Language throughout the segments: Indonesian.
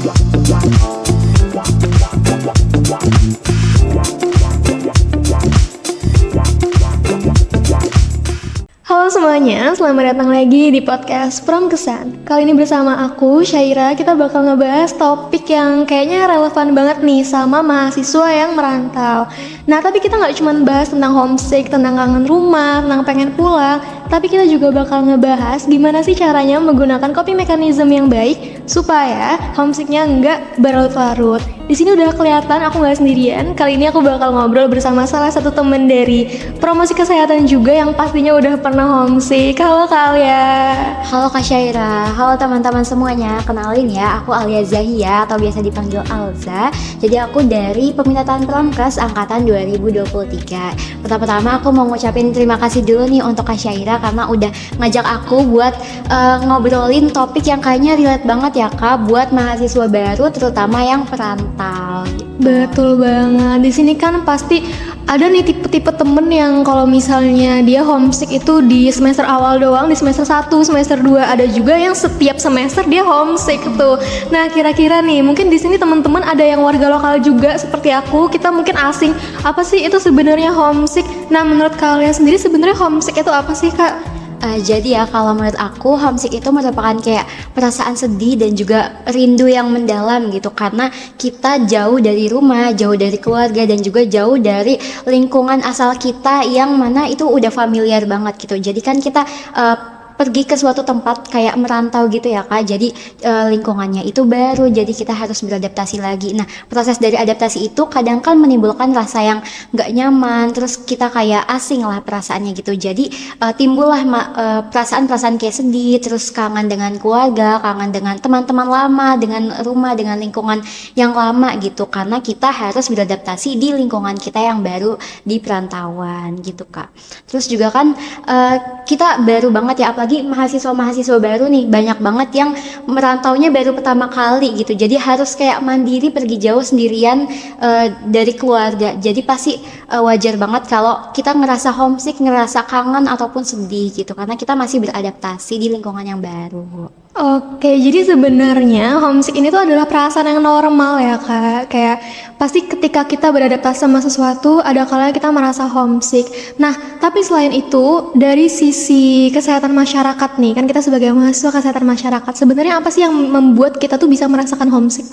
Halo semuanya, selamat datang lagi di podcast From Kesan. Kali ini bersama aku, Syaira, kita bakal ngebahas topik yang kayaknya relevan banget nih sama mahasiswa yang merantau. Nah, tapi kita nggak cuma bahas tentang homesick, tentang kangen rumah, tentang pengen pulang, tapi kita juga bakal ngebahas gimana sih caranya menggunakan coping mechanism yang baik supaya homesicknya nggak berlarut-larut. Di sini udah kelihatan aku nggak sendirian. Kali ini aku bakal ngobrol bersama salah satu temen dari promosi kesehatan juga yang pastinya udah pernah homesick. Halo Kak Alia. Halo Kak Syaira, halo teman-teman semuanya. Kenalin ya, aku Alia Zahia atau biasa dipanggil Alza. Jadi aku dari Peminatan Promkes Angkatan 2023. Pertama-tama aku mau ngucapin terima kasih dulu nih untuk Kak Syaira karena udah ngajak aku buat ngobrolin topik yang kayaknya relate banget ya Kak buat mahasiswa baru terutama yang perantau. Betul banget. Di sini kan pasti ada nih tipe-tipe temen yang kalau misalnya dia homesick itu di semester awal doang, di semester 1, semester 2. Ada juga yang setiap semester dia homesick tuh. Nah, kira-kira nih, mungkin di sini teman-teman ada yang warga lokal juga seperti aku. Kita mungkin asing. Apa sih itu sebenarnya homesick? Nah, menurut kalian sendiri sebenarnya homesick itu apa sih, Kak? Jadi ya kalau menurut aku homesick itu merupakan kayak perasaan sedih dan juga rindu yang mendalam gitu karena kita jauh dari rumah, jauh dari keluarga dan juga jauh dari lingkungan asal kita yang mana itu udah familiar banget gitu. Jadi kan kita pergi ke suatu tempat kayak merantau gitu ya Kak, jadi lingkungannya itu baru, jadi kita harus beradaptasi lagi. Nah, proses dari adaptasi itu kadang kan menimbulkan rasa yang gak nyaman, terus kita kayak asing lah perasaannya gitu. Jadi timbullah perasaan-perasaan kayak sedih, terus kangen dengan keluarga, kangen dengan teman-teman lama, dengan rumah, dengan lingkungan yang lama gitu, karena kita harus beradaptasi di lingkungan kita yang baru di perantauan gitu Kak. Terus juga kan kita baru banget ya, apalagi mahasiswa-mahasiswa baru nih, banyak banget yang merantaunya baru pertama kali gitu, jadi harus kayak mandiri pergi jauh sendirian dari keluarga. Jadi pasti wajar banget kalau kita ngerasa homesick, ngerasa kangen ataupun sedih gitu karena kita masih beradaptasi di lingkungan yang baru. Oke, jadi sebenarnya homesick ini tuh adalah perasaan yang normal ya Kak. Kayak pasti ketika kita beradaptasi sama sesuatu, ada kalanya kita merasa homesick. Nah, tapi selain itu, dari sisi kesehatan masyarakat nih, kan kita sebagai mahasiswa kesehatan masyarakat, sebenarnya apa sih yang membuat kita tuh bisa merasakan homesick?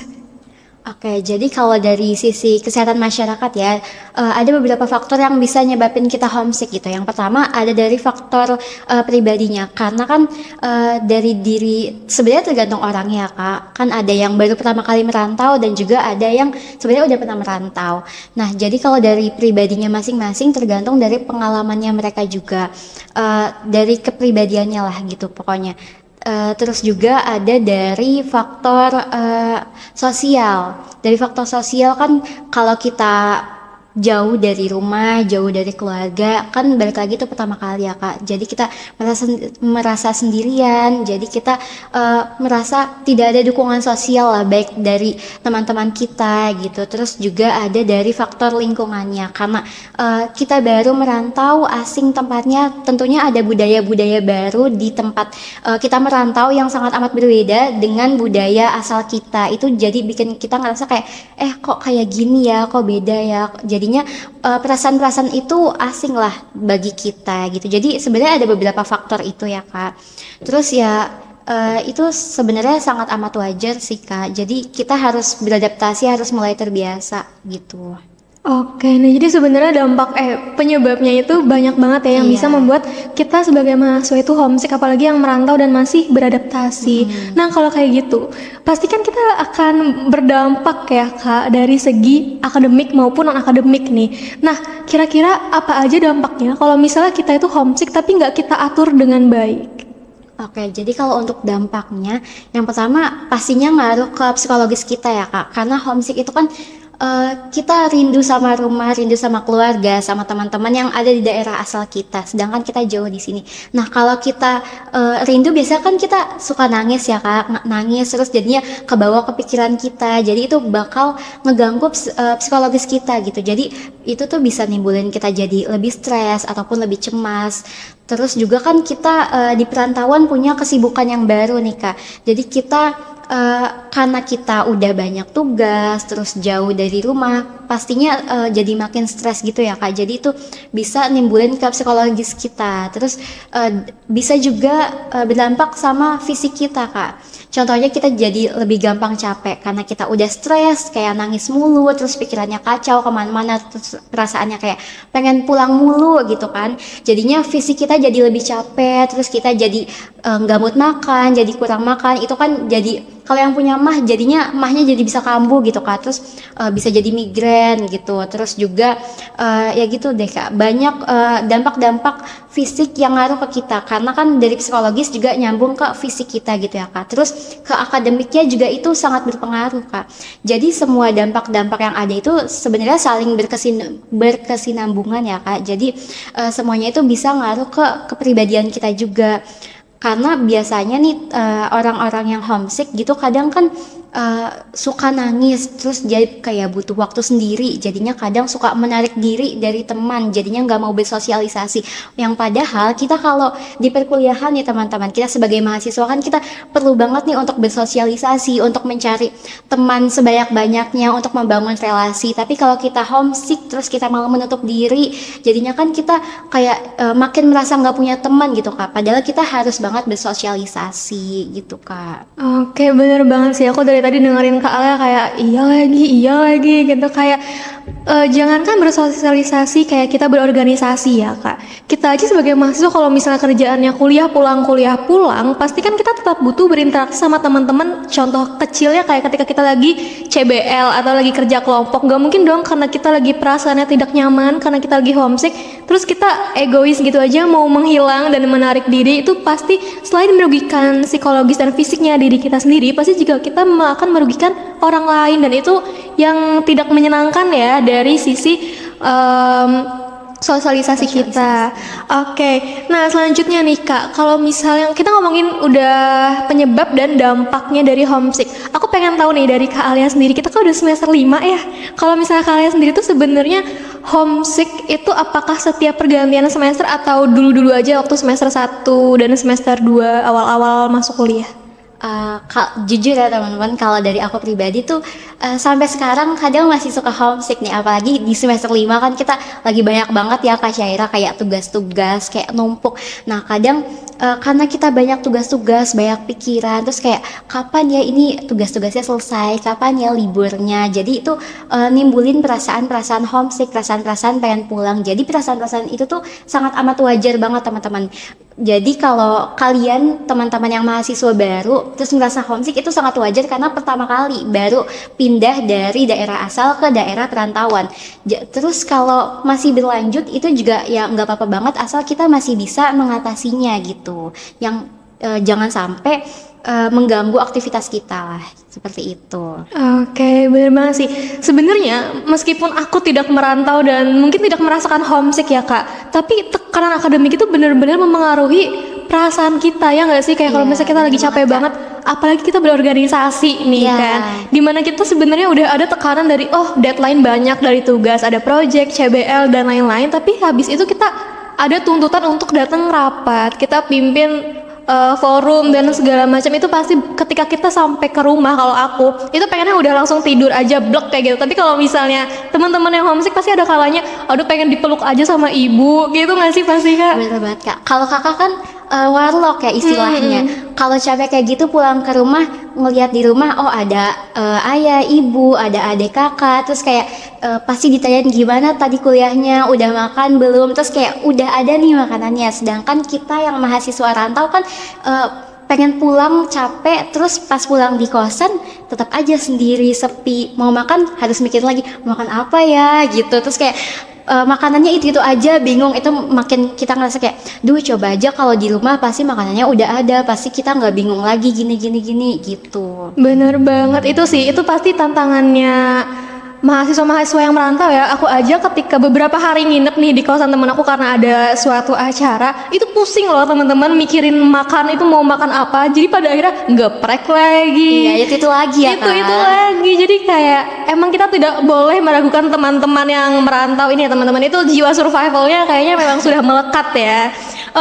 Oke, jadi kalau dari sisi kesehatan masyarakat ya, ada beberapa faktor yang bisa nyebabin kita homesick gitu. Yang pertama ada dari faktor pribadinya, karena kan dari diri sebenarnya tergantung orangnya Kak. Kan ada yang baru pertama kali merantau dan juga ada yang sebenarnya udah pernah merantau. Nah, jadi kalau dari pribadinya masing-masing tergantung dari pengalamannya mereka juga, dari kepribadiannya lah gitu pokoknya. Terus juga ada dari faktor sosial. Dari faktor sosial kan kalau kita jauh dari rumah, jauh dari keluarga, kan balik lagi tuh pertama kali ya Kak. Jadi kita merasa sendirian, jadi kita merasa tidak ada dukungan sosial lah, baik dari teman-teman kita gitu. Terus juga ada dari faktor lingkungannya, karena kita baru merantau, asing tempatnya, tentunya ada budaya-budaya baru di tempat kita merantau yang sangat amat berbeda dengan budaya asal kita. Itu jadi bikin kita ngerasa kayak kok kayak gini ya, kok beda ya. Jadinya perasaan-perasaan itu asing lah bagi kita gitu. Jadi sebenarnya ada beberapa faktor itu ya Kak. Terus ya itu sebenarnya sangat amat wajar sih Kak. Jadi kita harus beradaptasi, harus mulai terbiasa gitu. Oke, nah jadi sebenarnya dampak penyebabnya itu banyak banget ya yang bisa membuat kita sebagai mahasiswa itu homesick, apalagi yang merantau dan masih beradaptasi. Nah, kalau kayak gitu, pasti kan kita akan berdampak ya Kak dari segi akademik maupun non akademik nih. Nah, kira-kira apa aja dampaknya kalau misalnya kita itu homesick tapi nggak kita atur dengan baik? Oke, jadi kalau untuk dampaknya, yang pertama pastinya ngaruh ke psikologis kita ya Kak, karena homesick itu kan kita rindu sama rumah, rindu sama keluarga, sama teman-teman yang ada di daerah asal kita, sedangkan kita jauh di sini. Nah, kalau kita rindu, biasanya kan kita suka nangis ya Kak, nangis terus jadinya kebawa kepikiran kita, jadi itu bakal ngeganggu psikologis kita gitu. Jadi itu tuh bisa nimbulin kita jadi lebih stres ataupun lebih cemas. Terus juga kan kita di perantauan punya kesibukan yang baru nih Kak, jadi kita karena kita udah banyak tugas, terus jauh dari rumah, pastinya jadi makin stres gitu ya Kak. Jadi itu bisa nimbulin ke psikologis kita. Terus bisa juga berdampak sama fisik kita Kak. Contohnya kita jadi lebih gampang capek karena kita udah stres, kayak nangis mulu, terus pikirannya kacau kemana-mana, terus perasaannya kayak pengen pulang mulu gitu kan. Jadinya fisik kita jadi lebih capek, terus kita jadi nggak mood makan, jadi kurang makan. Itu kan jadi kalau yang punya mah jadinya mahnya jadi bisa kambuh gitu Kak. Terus bisa jadi migrain gitu. Terus juga ya gitu deh Kak. Banyak dampak-dampak fisik yang ngaruh ke kita karena kan dari psikologis juga nyambung ke fisik kita gitu ya Kak. Terus ke akademiknya juga itu sangat berpengaruh Kak. Jadi semua dampak-dampak yang ada itu sebenarnya saling berkesinambungan ya Kak. Jadi semuanya itu bisa ngaruh ke kepribadian kita juga. Karena biasanya nih orang-orang yang homesick gitu kadang kan suka nangis, terus jadi kayak butuh waktu sendiri, jadinya kadang suka menarik diri dari teman, jadinya nggak mau bersosialisasi. Yang padahal kita kalau di perkuliahan nih teman-teman, kita sebagai mahasiswa kan kita perlu banget nih untuk bersosialisasi, untuk mencari teman sebanyak-banyaknya, untuk membangun relasi. Tapi kalau kita homesick terus kita malah menutup diri, jadinya kan kita kayak makin merasa nggak punya teman gitu Kak. Padahal kita harus banget bersosialisasi gitu Kak. Oke, bener banget sih. Aku dari tadi dengerin Kak Alia kayak iya lagi gitu kayak jangankan bersosialisasi, kayak kita berorganisasi ya Kak. Kita aja sebagai mahasiswa kalau misalnya kerjaannya kuliah pulang, pasti kan kita tetap butuh berinteraksi sama teman-teman. Contoh kecilnya kayak ketika kita lagi CBL atau lagi kerja kelompok, gak mungkin dong karena kita lagi perasaannya tidak nyaman, karena kita lagi homesick, terus kita egois gitu aja mau menghilang dan menarik diri. Itu pasti selain merugikan psikologis dan fisiknya diri kita sendiri, pasti juga kita akan merugikan orang lain, dan itu yang tidak menyenangkan ya dari sisi sosialisasi kita. Oke, nah selanjutnya nih Kak, kalau misalnya kita ngomongin udah penyebab dan dampaknya dari homesick, aku pengen tahu nih dari Kak Alia sendiri, kita kan udah semester 5 ya. Kalau misalnya Kak Alia sendiri tuh sebenarnya homesick itu apakah setiap pergantian semester atau dulu-dulu aja waktu semester 1 dan semester 2 awal-awal masuk kuliah? Jujur ya teman-teman, kalau dari aku pribadi tuh sampai sekarang kadang masih suka homesick nih, apalagi di semester 5 kan kita lagi banyak banget ya Kak Syaira, kayak tugas-tugas kayak numpuk. Nah kadang karena kita banyak tugas-tugas, banyak pikiran, terus kayak kapan ya ini tugas-tugasnya selesai, kapan ya liburnya, jadi itu nimbulin perasaan-perasaan homesick, perasaan-perasaan pengen pulang. Jadi perasaan-perasaan itu tuh sangat amat wajar banget teman-teman. Jadi kalau kalian teman-teman yang mahasiswa baru terus merasa homesick, itu sangat wajar karena pertama kali baru pindah dari daerah asal ke daerah perantauan. Terus kalau masih berlanjut itu juga ya nggak apa-apa banget asal kita masih bisa mengatasinya gitu. Yang jangan sampai mengganggu aktivitas kita lah, seperti itu. Oke, bener banget sih. Sebenarnya meskipun aku tidak merantau dan mungkin tidak merasakan homesick ya Kak, tapi tekanan akademik itu benar-benar memengaruhi perasaan kita ya nggak sih? Kayak kalau misalnya kita lagi capek banget, apalagi kita berorganisasi nih kan, dimana kita sebenarnya udah ada tekanan dari deadline banyak dari tugas, ada project, CBL dan lain-lain, tapi habis itu kita ada tuntutan untuk datang rapat, kita pimpin forum dan segala macam. Itu pasti ketika kita sampai ke rumah, kalau aku itu pengennya udah langsung tidur aja blek kayak gitu. Tapi kalau misalnya teman-teman yang homesick pasti ada kalanya aduh pengen dipeluk aja sama ibu gitu nggak sih pasti Kak? Bener banget Kak. Kalau Kakak kan warlock ya istilahnya. Kalau capek kayak gitu pulang ke rumah, ngelihat di rumah ada ayah, ibu, ada adik kakak, terus kayak pasti ditanyain gimana tadi kuliahnya, udah makan belum, terus kayak udah ada nih makanannya. Sedangkan kita yang mahasiswa rantau kan pengen pulang capek, terus pas pulang di kosan tetap aja sendiri, sepi, mau makan harus mikir lagi makan apa ya gitu, terus kayak makanannya itu aja, bingung. Itu makin kita ngerasa kayak coba aja kalau di rumah pasti makanannya udah ada, pasti kita nggak bingung lagi gini gitu. Bener banget, itu sih, itu pasti tantangannya mahasiswa-mahasiswa yang merantau ya. Aku aja ketika beberapa hari nginep nih di kawasan temen aku karena ada suatu acara, itu pusing loh teman-teman mikirin makan itu mau makan apa. Jadi pada akhirnya geprek lagi. Iya, itu lagi ya itu lagi. Jadi kayak emang kita tidak boleh meragukan teman-teman yang merantau ini ya teman-teman. Itu jiwa survivalnya kayaknya memang sudah melekat ya.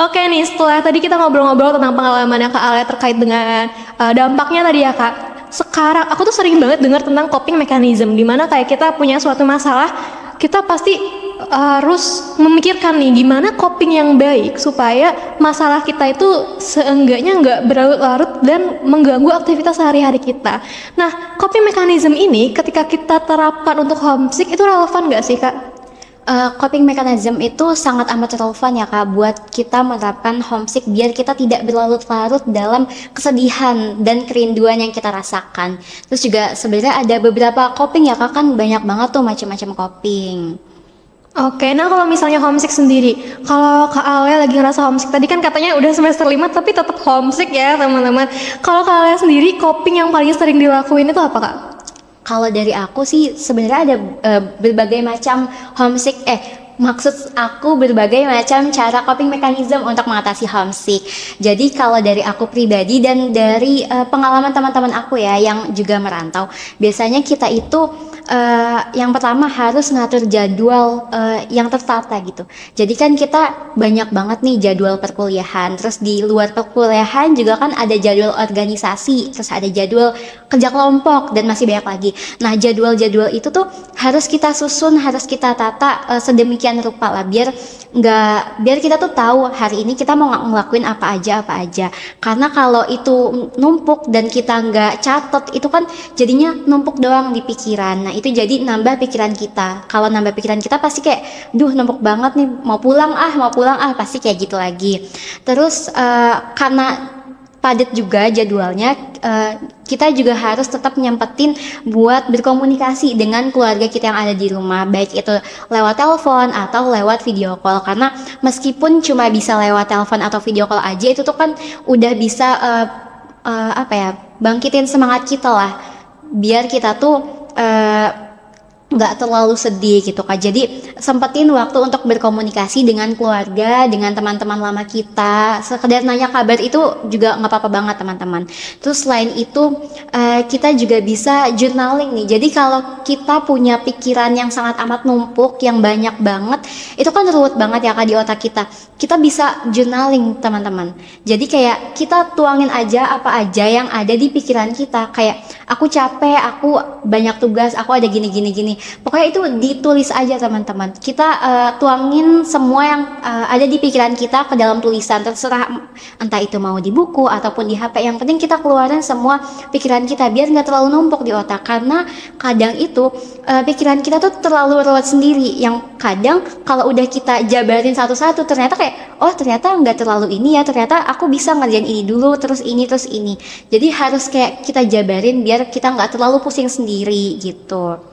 Oke nih, setelah tadi kita ngobrol-ngobrol tentang pengalamannya Kak Alia terkait dengan dampaknya tadi ya Kak. sekarang aku tuh sering banget dengar tentang coping mechanism, dimana kayak kita punya suatu masalah, kita pasti harus memikirkan nih gimana coping yang baik supaya masalah kita itu seenggaknya nggak berlarut-larut dan mengganggu aktivitas sehari-hari kita. Nah, coping mechanism ini ketika kita terapkan untuk homesick itu relevan nggak sih, Kak? Coping mechanism itu sangat amat relevan ya Kak buat kita menerapkan homesick biar kita tidak berlarut-larut dalam kesedihan dan kerinduan yang kita rasakan. Terus juga sebenarnya ada beberapa coping ya Kak, kan banyak banget tuh macam-macam coping. Oke, nah kalau misalnya homesick sendiri, kalau Kak Ale lagi ngerasa homesick, tadi kan katanya udah semester 5 tapi tetap homesick ya teman-teman. Kalau Kak Ale sendiri, coping yang paling sering dilakuin itu apa, Kak? Kalau dari aku sih sebenarnya ada berbagai macam homesick maksud aku berbagai macam cara coping mechanism untuk mengatasi homesick. Jadi kalau dari aku pribadi dan dari pengalaman teman-teman aku ya yang juga merantau, biasanya kita itu yang pertama harus ngatur jadwal yang tertata gitu. Jadi kan kita banyak banget nih jadwal perkuliahan, terus di luar perkuliahan juga kan ada jadwal organisasi, terus ada jadwal kerja kelompok dan masih banyak lagi. Nah jadwal-jadwal itu tuh harus kita susun, harus kita tata sedemikian rupa lah biar kita tuh tahu hari ini kita mau ngelakuin apa aja. Karena kalau itu numpuk dan kita nggak catat itu kan jadinya numpuk doang di pikiran. Nah itu jadi nambah pikiran kita. Kalau nambah pikiran kita pasti kayak numpuk banget nih, mau pulang pasti kayak gitu lagi. Terus karena padat juga jadwalnya, kita juga harus tetap nyempetin buat berkomunikasi dengan keluarga kita yang ada di rumah, baik itu lewat telepon atau lewat video call. Karena meskipun cuma bisa lewat telepon atau video call aja, itu tuh kan udah bisa bangkitin semangat kita lah, biar kita tuh nggak terlalu sedih gitu Kak. Jadi sempetin waktu untuk berkomunikasi dengan keluarga, dengan teman-teman lama kita, sekedar nanya kabar itu juga nggak apa-apa banget teman-teman. Terus selain itu kita juga bisa journaling nih. Jadi kalau kita punya pikiran yang sangat amat numpuk, yang banyak banget, itu kan ruwet banget ya Kak di otak kita. Kita bisa journaling teman-teman. Jadi kayak kita tuangin aja apa aja yang ada di pikiran kita. Kayak aku capek, aku banyak tugas, aku ada gini. Pokoknya itu ditulis aja teman-teman. Kita tuangin semua yang ada di pikiran kita ke dalam tulisan, terserah entah itu mau di buku ataupun di HP. Yang penting kita keluarin semua pikiran kita biar nggak terlalu numpuk di otak. Karena kadang itu pikiran kita tuh terlalu ruwet sendiri. Yang kadang kalau udah kita jabarin satu-satu ternyata kayak ternyata nggak terlalu ini ya. Ternyata aku bisa ngerjain ini dulu, terus ini. Jadi harus kayak kita jabarin biar kita nggak terlalu pusing sendiri gitu.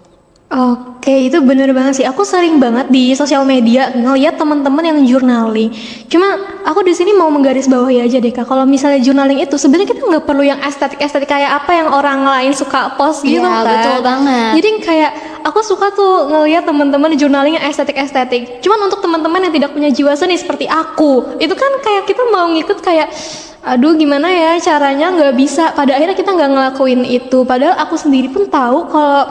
Oke, itu bener banget sih. Aku sering banget di sosial media ngeliat teman-teman yang journaling. Cuma aku di sini mau menggarisbawahi aja deh Kak. Kalau misalnya journaling itu sebenarnya kita nggak perlu yang estetik kayak apa yang orang lain suka post gitu kan. Iya, betul banget. Jadi kayak aku suka tuh ngeliat teman-teman journaling yang estetik. Cuman untuk teman-teman yang tidak punya jiwa seni seperti aku, itu kan kayak kita mau ngikut kayak aduh gimana ya caranya, nggak bisa. Pada akhirnya kita nggak ngelakuin itu. Padahal aku sendiri pun tahu kalau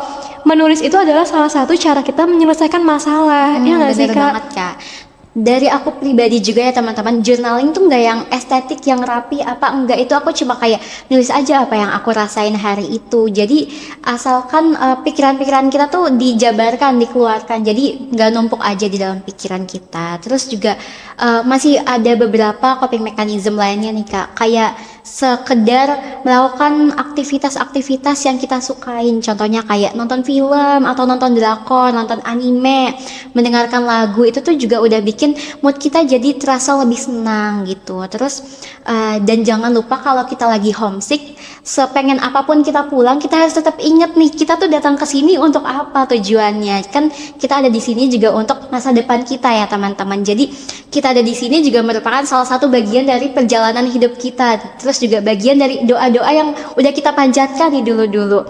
menulis itu adalah salah satu cara kita menyelesaikan masalah. Ya nggak sih Kak? Bener banget Kak. Dari aku pribadi juga ya teman-teman, journaling tuh nggak yang estetik, yang rapi apa enggak, itu aku cuma kayak nulis aja apa yang aku rasain hari itu. Jadi asalkan pikiran-pikiran kita tuh dijabarkan, dikeluarkan, jadi nggak numpuk aja di dalam pikiran kita. Terus juga masih ada beberapa coping mechanism lainnya nih Kak, kayak sekedar melakukan aktivitas-aktivitas yang kita sukain. Contohnya kayak nonton film atau nonton drakor, nonton anime, mendengarkan lagu, itu tuh juga udah bikin mood kita jadi terasa lebih senang gitu. Terus dan jangan lupa kalau kita lagi homesick, sepengen apapun kita pulang, kita harus tetap inget nih, kita tuh datang ke sini untuk apa tujuannya. Kan kita ada di sini juga untuk masa depan kita ya teman-teman. Jadi kita ada di sini juga merupakan salah satu bagian dari perjalanan hidup kita. Terus juga bagian dari doa-doa yang udah kita panjatkan nih dulu-dulu.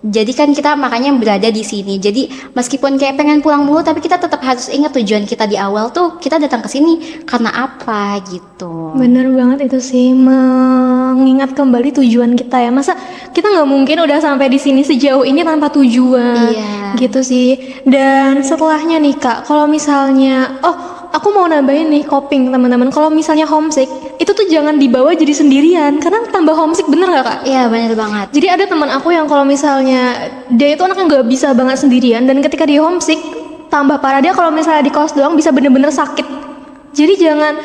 Jadi kan kita makanya berada di sini. Jadi meskipun kayak pengen pulang mulu, tapi kita tetap harus ingat tujuan kita di awal tuh kita datang ke sini karena apa gitu. Bener banget itu sih, mengingat kembali tujuan kita ya. Masa kita nggak mungkin udah sampai di sini sejauh ini tanpa tujuan. Iya. Gitu sih. Dan setelahnya nih Kak, kalau misalnya aku mau nambahin nih coping teman-teman. Kalau misalnya homesick, itu itu tuh jangan dibawa jadi sendirian karena tambah homesick, bener gak Kak? Iya, bener banget. Jadi ada teman aku yang kalau misalnya dia itu anaknya nggak bisa banget sendirian, dan ketika dia homesick tambah parah, dia kalau misalnya di kos doang bisa bener-bener sakit. Jadi jangan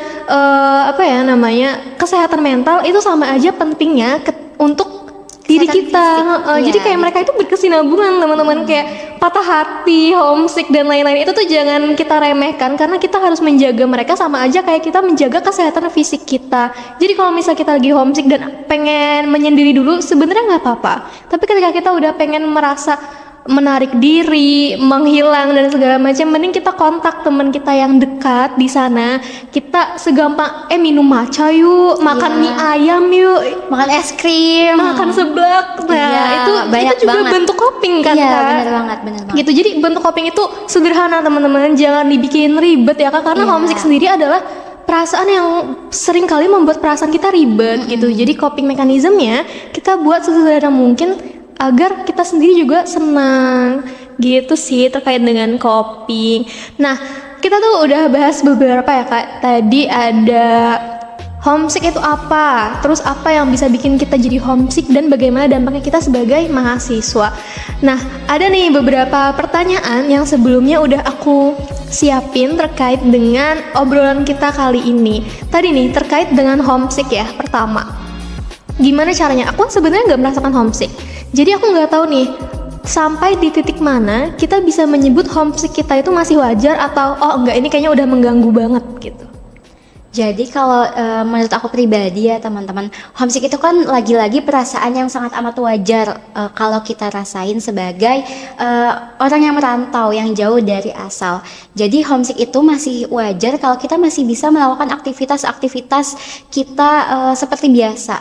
kesehatan mental itu sama aja pentingnya untuk diri Kesehatan kita. fisik, Jadi iya. kayak mereka itu berkesinambungan teman-teman, kayak patah hati, homesick dan lain-lain itu tuh jangan kita remehkan karena kita harus menjaga mereka sama aja kayak kita menjaga kesehatan fisik kita. Jadi kalau misalnya kita lagi homesick dan pengen menyendiri dulu sebenarnya nggak apa-apa. Tapi ketika kita udah pengen merasa menarik diri, menghilang dan segala macam, mending kita kontak teman kita yang dekat di sana. Kita segampang minum matcha yuk, makan Iya. mie ayam yuk, Makan es krim. makan seblak. Nah, Iya, itu banyak juga banget. bentuk coping kan, Iya, Kak? bener banget. Gitu. Jadi bentuk coping itu sederhana teman-teman, jangan dibikin ribet ya Kak, karena Iya. homesick sendiri adalah perasaan yang sering kali membuat perasaan kita ribet gitu. Jadi coping mekanismenya kita buat sesederhana mungkin agar kita sendiri juga senang gitu sih terkait dengan coping. Nah, kita tuh udah bahas beberapa ya Kak. Tadi ada homesick itu apa, terus apa yang bisa bikin kita jadi homesick dan bagaimana dampaknya kita sebagai mahasiswa. Nah, ada nih beberapa pertanyaan yang sebelumnya udah aku siapin terkait dengan obrolan kita kali ini. Tadi nih terkait dengan homesick ya. Pertama, gimana caranya? Aku sebenarnya nggak merasakan homesick, jadi aku nggak tahu nih sampai di titik mana kita bisa menyebut homesick kita itu masih wajar atau oh enggak, ini kayaknya udah mengganggu banget gitu. Jadi kalau menurut aku pribadi ya teman-teman, homesick itu kan lagi-lagi perasaan yang sangat amat wajar kalau kita rasain sebagai orang yang merantau, yang jauh dari asal. Jadi homesick itu masih wajar kalau kita masih bisa melakukan aktivitas-aktivitas kita seperti biasa.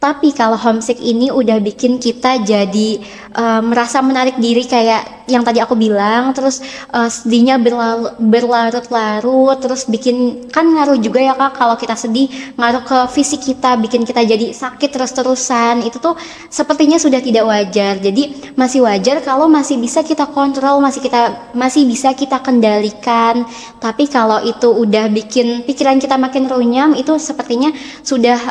Tapi kalau homesick ini udah bikin kita jadi merasa menarik diri kayak yang tadi aku bilang, terus sedihnya berlarut-larut, terus bikin, kan ngaruh juga ya Kak, kalau kita sedih ngaruh ke fisik kita, bikin kita jadi sakit terus-terusan. Itu tuh sepertinya sudah tidak wajar. Jadi masih wajar kalau masih bisa kita kontrol, masih bisa kita kendalikan. Tapi kalau itu udah bikin pikiran kita makin runyam, itu sepertinya sudah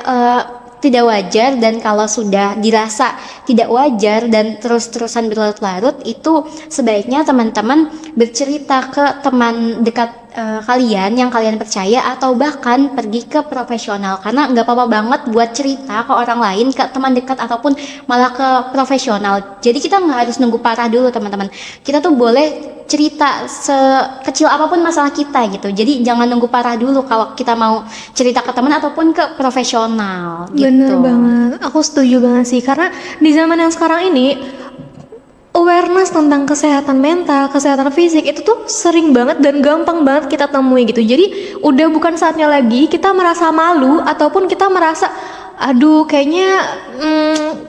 tidak wajar. Dan kalau sudah dirasa tidak wajar dan terus-terusan berlarut-larut, itu sebaiknya teman-teman bercerita ke teman dekat kalian yang kalian percaya, atau bahkan pergi ke profesional, karena nggak apa-apa banget buat cerita ke orang lain, ke teman dekat ataupun malah ke profesional. Jadi kita nggak harus nunggu parah dulu teman-teman, kita tuh boleh cerita sekecil apapun masalah kita gitu. Jadi jangan nunggu parah dulu kalau kita mau cerita ke teman ataupun ke profesional gitu. Bener banget, aku setuju banget sih, karena di zaman yang sekarang ini awareness tentang kesehatan mental, kesehatan fisik itu tuh sering banget dan gampang banget kita temui gitu. Jadi udah bukan saatnya lagi kita merasa malu ataupun kita merasa aduh kayaknya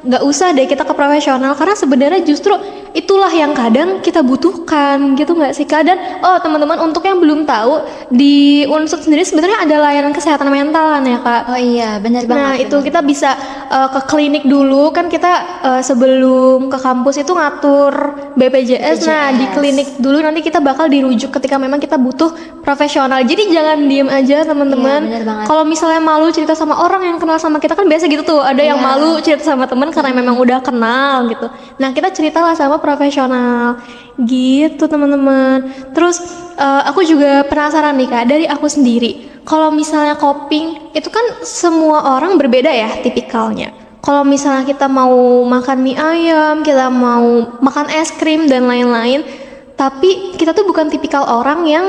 nggak usah deh kita ke profesional, karena sebenarnya justru itulah yang kadang kita butuhkan gitu nggak sih Kak? Dan oh teman-teman, untuk yang belum tahu, di Unsud sendiri sebenarnya ada layanan kesehatan mental kan ya Kak? Oh iya, benar banget. Nah itu kita bisa ke klinik dulu kan, kita sebelum ke kampus itu ngatur BPJS. Nah di klinik dulu nanti kita bakal dirujuk ketika memang kita butuh profesional. Jadi jangan diem aja teman-teman. Iya, benar banget. Kalau misalnya malu cerita sama orang yang kenal sama kita, kan biasa gitu tuh, ada yang malu cerita sama teman karena memang udah kenal gitu. Nah kita ceritalah sama profesional gitu teman-teman. Terus aku juga penasaran nih Kak, dari aku sendiri, kalau misalnya coping itu kan semua orang berbeda ya tipikalnya. Kalau misalnya kita mau makan mie ayam, kita mau makan es krim dan lain-lain, tapi kita tuh bukan tipikal orang yang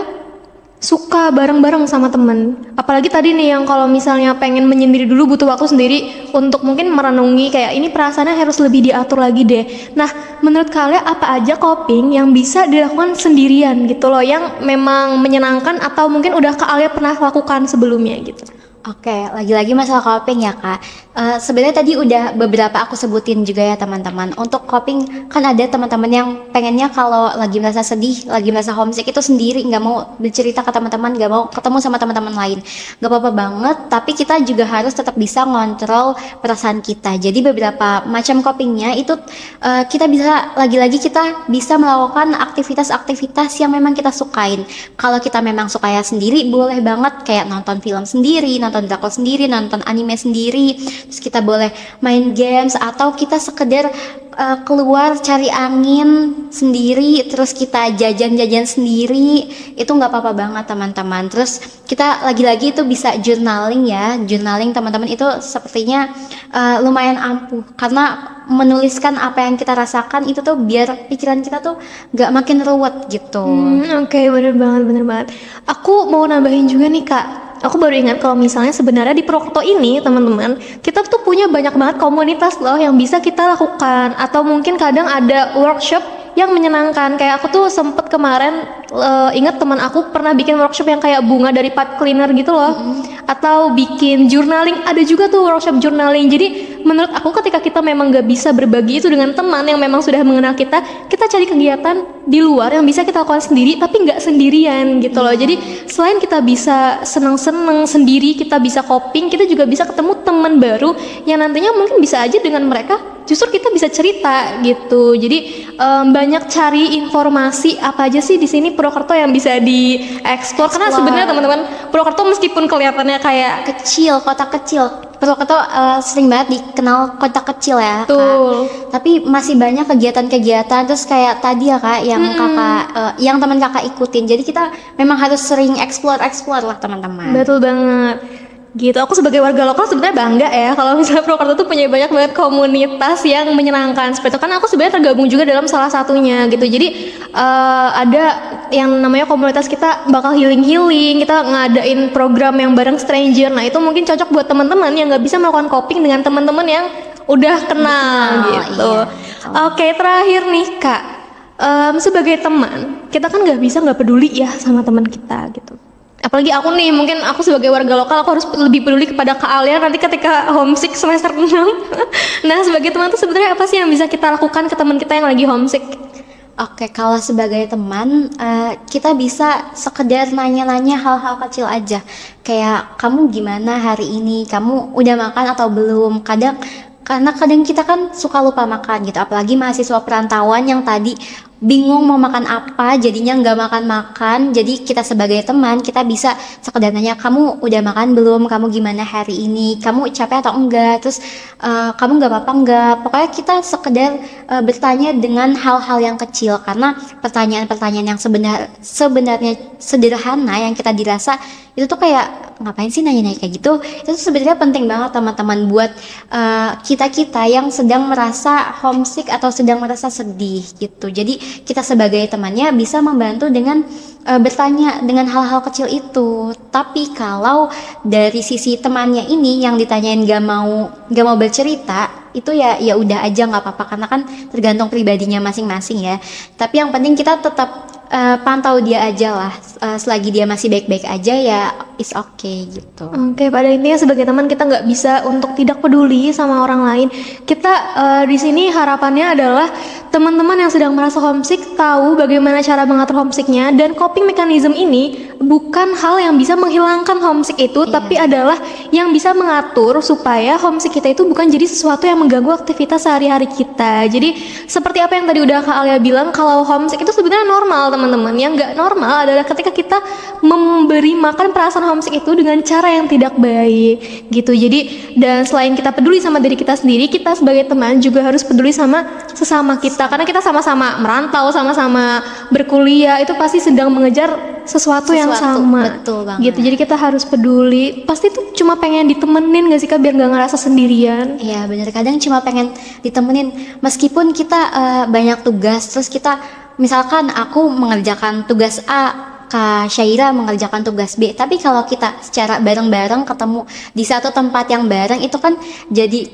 suka bareng-bareng sama temen. Apalagi tadi nih yang kalau misalnya pengen menyendiri dulu, butuh waktu sendiri untuk mungkin merenungi kayak ini perasaannya harus lebih diatur lagi deh. Nah menurut kalian apa aja coping yang bisa dilakukan sendirian gitu loh, yang memang menyenangkan atau mungkin udah Kak Alia pernah lakukan sebelumnya gitu? Oke, lagi-lagi masalah coping ya Kak. Sebenarnya tadi udah beberapa aku sebutin juga ya teman-teman. Untuk coping kan ada teman-teman yang pengennya kalau lagi merasa sedih, lagi merasa homesick itu sendiri, nggak mau bercerita ke teman-teman, nggak mau ketemu sama teman-teman lain. Nggak apa-apa banget, tapi kita juga harus tetap bisa ngontrol perasaan kita. Jadi beberapa macam copingnya itu kita bisa, lagi-lagi kita bisa melakukan aktivitas-aktivitas yang memang kita sukain. Kalau kita memang sukanya sendiri, boleh banget kayak nonton film sendiri, nonton nonton drakor sendiri, nonton anime sendiri, terus kita boleh main games atau kita sekedar keluar cari angin sendiri, terus kita jajan-jajan sendiri, itu nggak apa-apa banget teman-teman. Terus kita lagi-lagi itu bisa journaling ya, journaling teman-teman itu sepertinya lumayan ampuh karena menuliskan apa yang kita rasakan itu tuh biar pikiran kita tuh nggak makin ruwet gitu. Oke, bener banget. Aku mau nambahin juga nih Kak. Aku baru ingat kalau misalnya sebenarnya di Purwokerto ini teman-teman, kita tuh punya banyak banget komunitas loh yang bisa kita lakukan. Atau mungkin kadang ada workshop yang menyenangkan. Kayak aku tuh sempet kemarin ingat teman aku pernah bikin workshop yang kayak bunga dari pipe cleaner gitu loh. Atau bikin journaling, ada juga tuh workshop journaling. Jadi menurut aku ketika kita memang gak bisa berbagi itu dengan teman yang memang sudah mengenal kita cari kegiatan di luar yang bisa kita lakukan sendiri tapi nggak sendirian gitu loh. Jadi selain kita bisa senang-senang sendiri, kita bisa coping, kita juga bisa ketemu teman baru yang nantinya mungkin bisa aja dengan mereka justru kita bisa cerita gitu. Jadi banyak cari informasi apa aja sih di sini Purwokerto yang bisa dieksplor. Karena sebenarnya teman-teman, Purwokerto meskipun kelihatannya kayak Kecil, kota kecil. Purwokerto sering banget dikenal kota kecil ya, Betul. Kak. Tapi masih banyak kegiatan-kegiatan. Terus kayak tadi ya Kak, yang yang teman Kakak ikutin. Jadi kita memang harus sering explore lah teman-teman. Betul banget. Gitu, aku sebagai warga lokal sebenarnya bangga ya kalau misalnya Purwokerto tuh punya banyak banget komunitas yang menyenangkan. Seperti itu kan aku sebenarnya tergabung juga dalam salah satunya gitu. Jadi ada yang namanya komunitas kita bakal healing, kita ngadain program yang bareng stranger. Nah itu mungkin cocok buat teman-teman yang nggak bisa melakukan coping dengan teman-teman yang udah kenal gitu. Iya. Oke, terakhir nih Kak, sebagai teman kita kan nggak peduli ya sama teman kita gitu. Apalagi aku nih, mungkin aku sebagai warga lokal aku harus lebih peduli kepada Kak Alia nanti ketika homesick semester 6. Nah sebagai teman tuh sebenarnya apa sih yang bisa kita lakukan ke teman kita yang lagi homesick? Oke, kalau sebagai teman kita bisa sekedar nanya-nanya hal-hal kecil aja. Kayak kamu gimana hari ini? Kamu udah makan atau belum? Karena kadang kita kan suka lupa makan gitu. Apalagi mahasiswa perantauan yang tadi bingung mau makan apa, jadinya nggak makan. Jadi kita sebagai teman kita bisa sekedar nanya, kamu udah makan belum? Kamu gimana hari ini? Kamu capek atau enggak? Terus kamu nggak apa-apa enggak? Pokoknya kita sekedar bertanya dengan hal-hal yang kecil, karena pertanyaan-pertanyaan yang sebenarnya sederhana yang kita dirasa itu tuh kayak ngapain sih nanya-nanya kayak gitu. Itu tuh sebenarnya penting banget teman-teman buat kita yang sedang merasa homesick atau sedang merasa sedih gitu. Jadi kita sebagai temannya bisa membantu dengan bertanya dengan hal-hal kecil itu. Tapi kalau dari sisi temannya ini yang ditanyain gak mau bercerita, itu ya udah aja nggak apa-apa, karena kan tergantung pribadinya masing-masing ya. Tapi yang penting kita tetap pantau dia aja lah, selagi dia masih baik-baik aja ya is okay gitu. Oke, pada intinya sebagai teman kita nggak bisa untuk tidak peduli sama orang lain. Kita di sini harapannya adalah teman-teman yang sedang merasa homesick tahu bagaimana cara mengatur homesicknya, dan coping mechanism ini bukan hal yang bisa menghilangkan homesick itu, tapi adalah yang bisa mengatur supaya homesick kita itu bukan jadi sesuatu yang mengganggu aktivitas sehari-hari kita. Jadi seperti apa yang tadi udah Kak Alia bilang, kalau homesick itu sebenarnya normal teman-teman. Yang nggak normal adalah ketika kita memberi makan perasaan homesick itu dengan cara yang tidak baik gitu. Jadi dan selain kita peduli sama diri kita sendiri, kita sebagai teman juga harus peduli sama sesama kita, karena kita sama-sama merantau, sama-sama berkuliah, itu pasti sedang mengejar sesuatu yang sama. Betul banget. Gitu. Jadi kita harus peduli. Pasti tuh cuma pengen ditemenin gak sih Kak, biar gak ngerasa sendirian. Iya bener, kadang cuma pengen ditemenin meskipun kita banyak tugas. Terus kita misalkan aku mengerjakan tugas A, Kak Syaira mengerjakan tugas B, tapi kalau kita secara bareng-bareng ketemu di satu tempat yang bareng, itu kan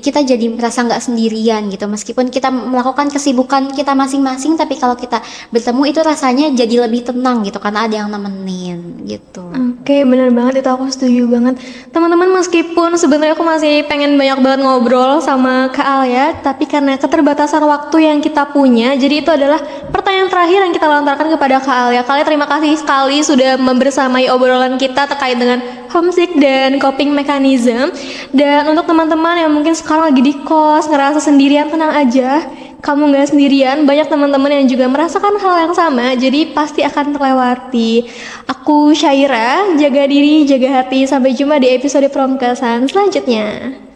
kita jadi merasa nggak sendirian gitu. Meskipun kita melakukan kesibukan kita masing-masing, tapi kalau kita bertemu itu rasanya jadi lebih tenang gitu, karena ada yang nemenin gitu. Oke, bener banget, itu aku setuju banget. Teman-teman, meskipun sebenarnya aku masih pengen banyak banget ngobrol sama Kak Alia, tapi karena keterbatasan waktu yang kita punya, jadi itu adalah pertanyaan terakhir yang kita lontarkan kepada Kak Alia. Kak Alia, terima kasih sekali sudah membersamai obrolan kita terkait dengan homesick dan coping mechanism. Dan untuk teman-teman yang mungkin sekarang lagi di kos, ngerasa sendirian, tenang aja. kamu nggak sendirian, banyak teman-teman yang juga merasakan hal yang sama, jadi pasti akan terlewati. Aku Syaira, jaga diri, jaga hati, sampai jumpa di episode Prom Kesan selanjutnya.